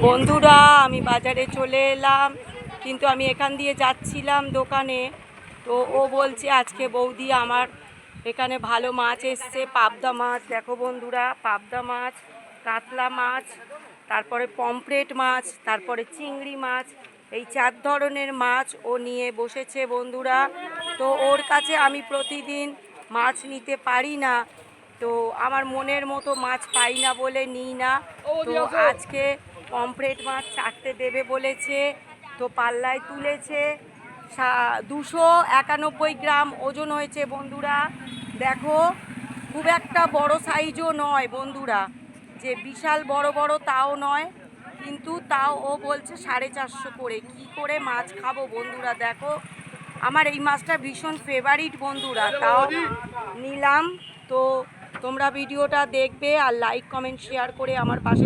বন্ধুরা আমি বাজারে চলে এলাম, কিন্তু আমি এখান দিয়ে যাচ্ছিলাম দোকানে। তো ও বলছে আজকে বৌদি আমার এখানে ভালো মাছ এসছে, পাবদা মাছ। দেখো বন্ধুরা, পাবদা মাছ, কাতলা মাছ, তারপরে পমফ্রেট মাছ, তারপরে চিংড়ি মাছ, এই 4 ধরনের মাছ ও নিয়ে বসেছে বন্ধুরা। তো ওর কাছে আমি প্রতিদিন মাছ নিতে পারি না, তো আমার মনের মতো মাছ পাই না বলে নিই না। তো আজকে পমফ্রেট মাছ 4টে দেবে বলেছে, তো পাল্লায় তুলেছে। 291 গ্রাম ওজন হয়েছে বন্ধুরা। দেখো, খুব একটা বড় সাইজও নয় বন্ধুরা, যে বিশাল বড় বড় তাও নয়, কিন্তু তাও ও বলছে 450 করে। কি করে মাছ খাবো বন্ধুরা? দেখো, আমার এই মাছটা ভীষণ ফেভারিট বন্ধুরা, তাও নিলাম। তো তোমরা ভিডিওটা দেখবে আর লাইক কমেন্ট শেয়ার করে আমার পাশে